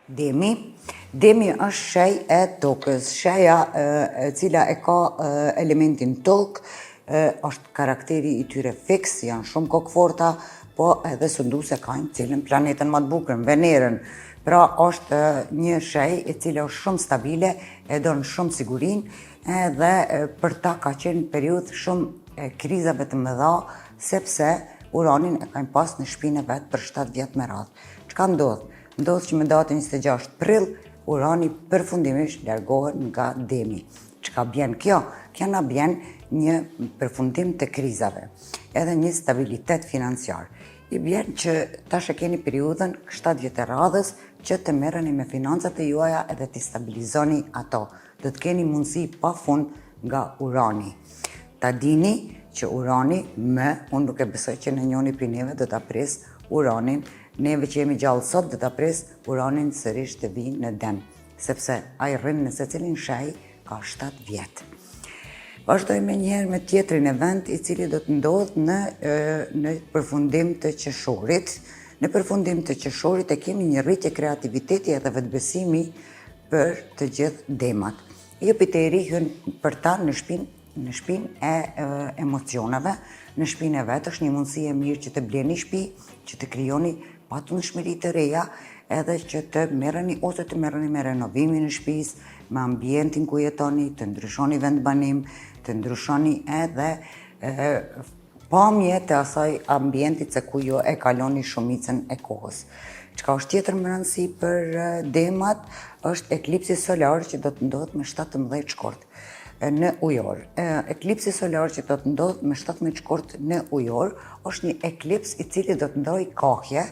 Demi është shej e tokës. Sheja e cila e ka elementin tokë, është karakteri i tyre fiks, janë shumë kokëforta, po edhe sunduse kanë cilën planetën më të bukur, Venerën. Pra është një shej e cila është shumë stabile, e don shumë sigurinë edhe për ta ka qenë periudhë shumë krizave të mëdha, sepse Uranin e kanë pas në shtëpinë e vet për 7 vjet me radhë. Çka ndodh? Ndodh që me datën 26 prill Urani përfundimisht largohet nga Demi. Çka bjen kjo? Kjo na bjen një përfundim të krizave, edhe një stabilitet financiar. I bjen që tash e keni periudhën 7 vjet e radhës që të merreni me financat e juaja edhe të stabilizoni ato. Do të keni mundësi pafund nga Urani. Ta dini që Urani unë nuk e besoj që në njoni për neve do të pres Uranin, neve që jemi gjallë sot do të pres Uranin sërish të vinë në den, sepse a i rrinë në secilin shej ka 7 vjetë. Vazhdojmë njëherë me tjetrin event i cili do të ndodhë në përfundim të qershorit. Në përfundim të qershorit e kemi një rritje kreativiteti edhe vetbesimi për të gjithë demat. Jupiteri hyn për ta në shpinë e emocioneve, në shpinë e vetë është një mundësi e mirë që të bleni shtëpi, që të krijoni patundshmëri të reja, edhe që të merreni ose të merreni me renovimin e shtëpisë, me ambientin ku jetoni, të ndryshoni vendbanim, të ndryshoni edhe pamje të asaj ambientit se ku ju e kaloni shumicën e kohës. Çka është tjetër më rëndësi për demat është eklipsi solar që do të ndodhë me 17 shkort në ujor. Eklipsi solar që do të ndodhë me 17 shkort në ujor është një eklips i cili do të ndrojë kohje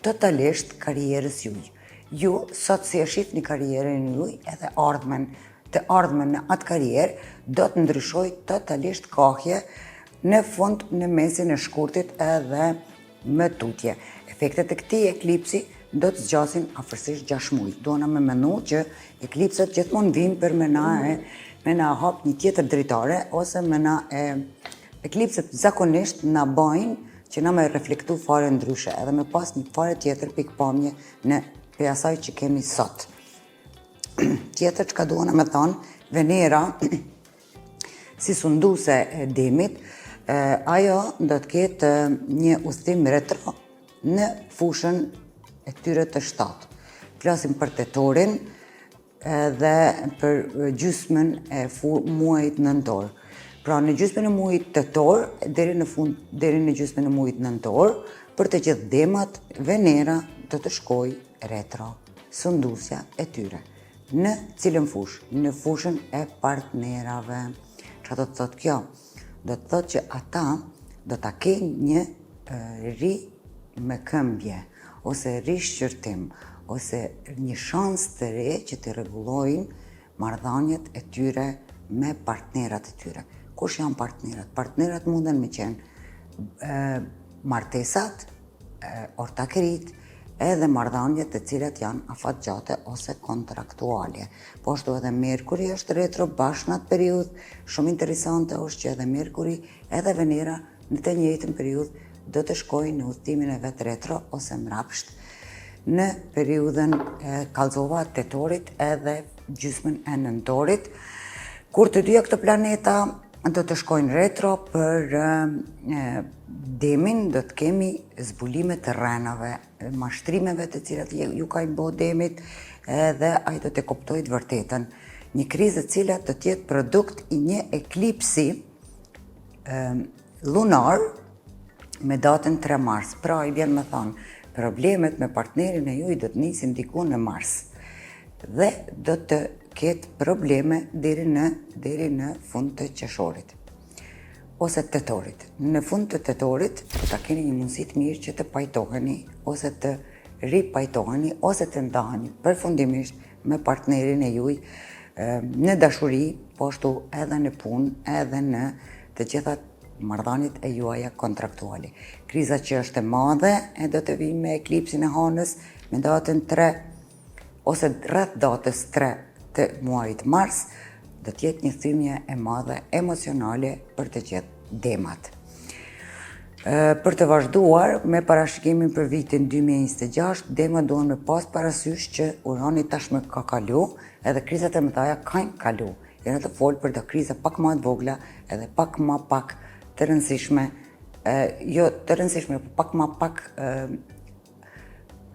totalisht karrierës juaj. Ju sot si e shihni karrierën juaj edhe ardhmen në atë karrierë do të ndryshoj totalisht kohje në fund në mesin e shkurtit edhe më tutje. Efektet e këtij eklipsi do të zgjasin afërsisht 6 muaj. Duana me menu që eklipset gjithmonë vijnë për me na hap një tjetër dritare ose me na eklipset zakonisht na bajnë që na me reflektu fare ndryshe edhe me pas një fare tjetër pikpamje në për asaj që kemi sot. Tjetër çka duana me thonë, Venera si sunduse e demit, ajo do të ketë një udhtim retro në fushën e tyre të 7. Flasim për tetorin dhe për gjysmën e muajit nëntor. Pra në gjysmën e muajit tetor deri në gjysmën e muajit nëntor, për të gjithë demat, Venera do të shkojë retro, sundusja e tyre. Në cilën fushë? Në fushën e partnerave. Çfarë do të thotë kjo? Do të thotë që ata do ta kenë një ri me këmbje, ose rishqyrtim, ose një shans të re që të rregullojnë marrëdhëniet e tyre me partnerat e tyre. Kush janë partnerat? Partnerat munden me qenë martesat, ortakërit, edhe marrëdhëniet të cilat janë afatgjate ose kontraktuale. Po ashtu edhe Merkuri është retro bashkë në atë periudhë. Shumë interesante është që edhe Merkuri edhe Venera në të njëjtën periudhë do të shkojnë në udhëtimin e vet retro ose mrapsht në periudhën e kallëzova tetorit edhe gjysmën e nëntorit, kur të dyja këto planeta do të shkojnë retro për demin, do të kemi zbulime të rrenave, mashtrimeve të cilat ju ka i bo demit edhe ai do të kuptoj të vërtetën. Një krizë e cila do të jetë produkt i një eklipsi lunar me datën 3 mars. Pra i vjen me thonë, problemet me partnerin e juaj do të nisin diku në mars dhe do të ketë probleme deri në fund të qershorit ose tetorit. Në fund të tetorit do ta keni një mundësi të mirë që të pajtoheni ose të ripajtoheni ose të ndaheni përfundimisht me partnerin e juaj në dashuri, po ashtu edhe në punë, edhe në të gjitha marrëdhëniet e juaja kontraktuale. Kriza që është e madhe e do të vijë me eklipsin e Hanës me datën 3 ose rreth datës 3 të muajit mars, do të jetë një thymje e madhe emocionale për të gjithë demat. Për të vazhduar me parashikimin për vitin 2026, dema duhen me pas parasysh që Urani tashmë ka kalu edhe krizat e mëdha kanë kalu. Jena të folë për të kriza pak më të vogla edhe pak më pak të rëndësishme, jo të rëndësishme, pak më pak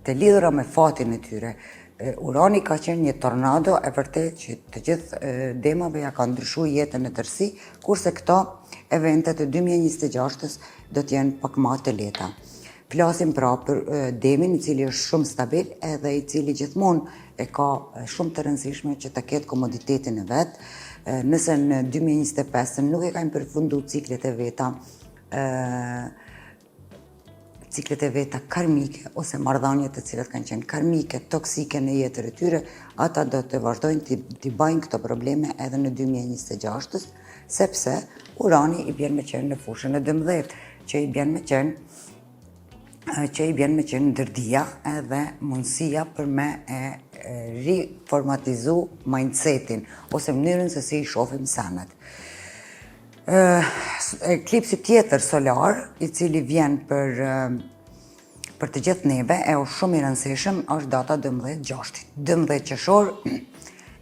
të lidhura me fatin e tyre. Urani ka qenë një tornado e vërtet që të gjithë demave ja ka ndryshuar jetën e tërësi, kurse këto eventet e 2026-s do të jenë pak më të lehta. Flasim pra për demin i cili është shumë stabil edhe i cili gjithmonë e ka shumë të rëndësishme që të ketë komoditetin e vet. Nëse në 2025 nuk e kanë përfunduar ciklet e veta karmike ose marrëdhëniet të cilat kanë qenë karmike, toksike në jetën e tyre, ata do të vazhdojnë të bajnë këto probleme edhe në 2026, sepse Urani i bjen me qenë në fushën e 12, që i bjen me qenë ndërdia edhe mundësia për me riformatizu mindsetin ose mënyrën se si i shohim sanët. Eklipsi tjetër solar, i cili vjen për të gjithë neve, e është shumë i rëndësishëm, është data 12/6. 12 qershor,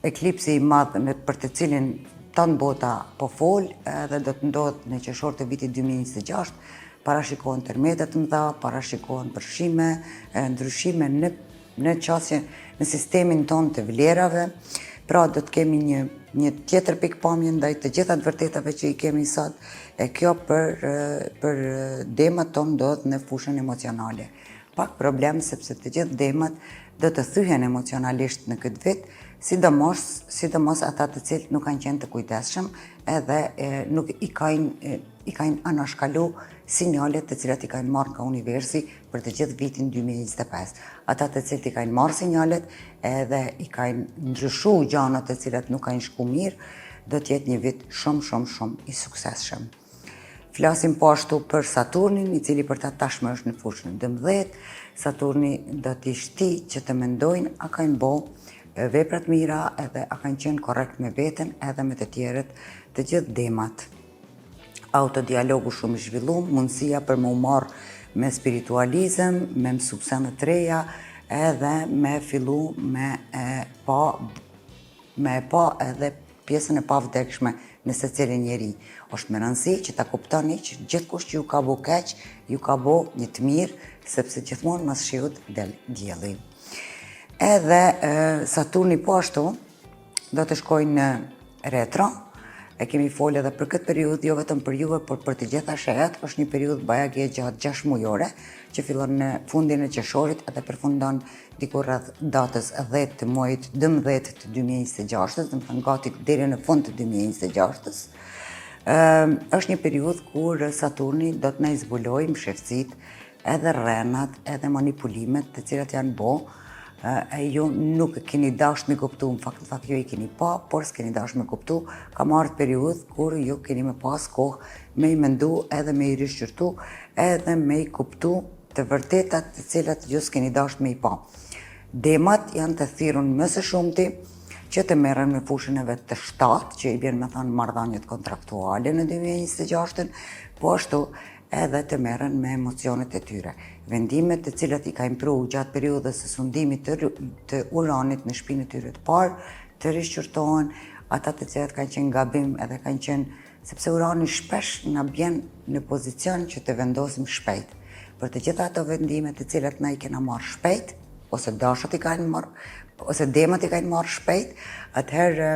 eklipsi i madh për të cilin tanë bota po fol, edhe do të ndodhë në qershor të vitit 2026, parashikohen tërmetet mëdha, parashikohen përfshime, ndryshime në qasje në sistemin ton të vlerave. Pra do të kemi një tjetër pikpamje ndaj të gjitha të vërtetave që i kemi sot, e kjo për demat tonë ndodh në fushën emocionale. Pak problem sepse të gjithë demat do të thyhen emocionalisht në këtë vit, sidomos ata të cilët nuk kanë qenë të kujdesshëm edhe nuk i kanë anashkalu sinjalet të cilat i kanë marrë nga universi për të gjithë vitin 2025. Ata të cilët i kanë marrë sinjalet edhe i kanë ndryshu gjanat të cilat nuk kanë shku mirë, do të jetë një vit shumë i suksesshëm. Flasim po ashtu për Saturnin, i cili për ta tashmë është në fushën 12. Saturni do t'i shti që të mendojnë a kanë bo veprat mira edhe a kanë qenë korrekt me veten edhe me të tjerët të gjithë demat. Autodialogu shumë i zhvilluar, mundësia për më marrë me spiritualizëm, me mësupsene të reja, edhe me fillu me pa edhe pjesën e pavdekshme në secilin njeri. Është me rëndësi që ta kuptoni që gjithkusht që ju ka bo keq, ju ka bo një të mirë, sepse gjithmonë mas shiut del dielli. Edhe Saturni po ashtu do të shkojnë në retro. E kemi folë edhe për këtë periudhë, jo vetëm për juve, por për të gjitha shehet, është një periudhë bajagje gjatë 6 mujore, që fillon në fundin e qershorit edhe përfundon diku rreth datës 10 të muajit 12 të 2026, do të thënë gati deri në fund të 2026. Është një periudhë kur Saturni do të na zbulojë mshefësit, edhe rrenat, edhe manipulimet të cilat janë bo, ju nuk keni dash me kuptu, në fakt ju i keni pa, por s'keni dash me kuptu, ka marrë periudhë kur ju keni me pas kohë me i mendu edhe me i rishqyrtu, edhe me i kuptu të vërtetat të cilat ju s'keni dash me i pa. Demat janë të thirrur më së shumti që të merren me fushën e vet të 7, që i bjen me thënë marrëdhëniet kontraktuale në 2026, po ashtu edhe të merren me emocionet e tyre. Vendimet të cilat i ka impru gjatë periudhës së sundimit të Uranit në shtëpinë e tyre të parë, të rishqyrtohen, ata të cilat kanë qenë gabim edhe kanë qenë, sepse Urani shpesh na bjen në pozicion që të vendosim shpejt. Për të gjitha ato vendime të cilat na i kena marrë shpejt, ose dashat i kanë marrë, ose demat i kanë marrë shpejt, atëherë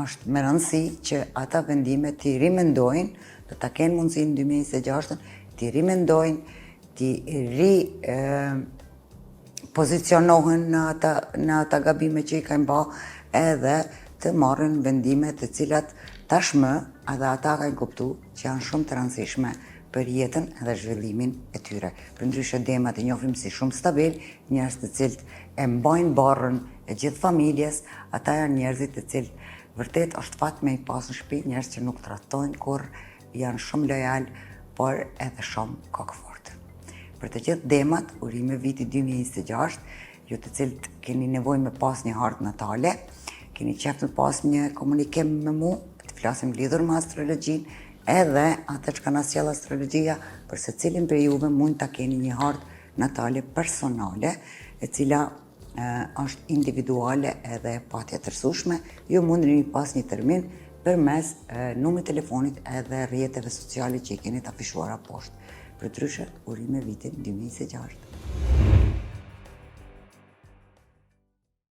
është me rëndësi që ata vendime t'i rimendojnë, do ta kenë mundësinë në 2026, t'i rimendojnë, t'i pozicionohen në ata gabime që i kanë ba, edhe të marrin vendime të cilat tashmë edhe ata kanë kuptu që janë shumë të rëndësishme për jetën edhe zhvillimin e tyre. Përndryshe demat i njohim si shumë stabil, njerëz të cilët e mbajnë barrën e gjithë familjes, ata janë njerëzit të cilët vërtet është fat me i pas në shtëpi, njerëz që nuk trajtojnë kur, janë shumë lojal, por edhe shumë kokëfort. Për të gjithë demat, urime viti 2026, ju të cilët keni nevojë me pas një hartë natale, keni qef të pas një komunikim me mu, të flasim lidhur me astrologjin, edhe atë që ka na sjell astrologjia, për secilin prej juve mund ta keni një hartë natale personale, e cila është individuale edhe patjetërsueshme. Ju mundeni pas një termin përmes numrit telefonit edhe rrjeteve sociale që i keni të afishuara poshtë. Përndryshe, urime vitin 2026.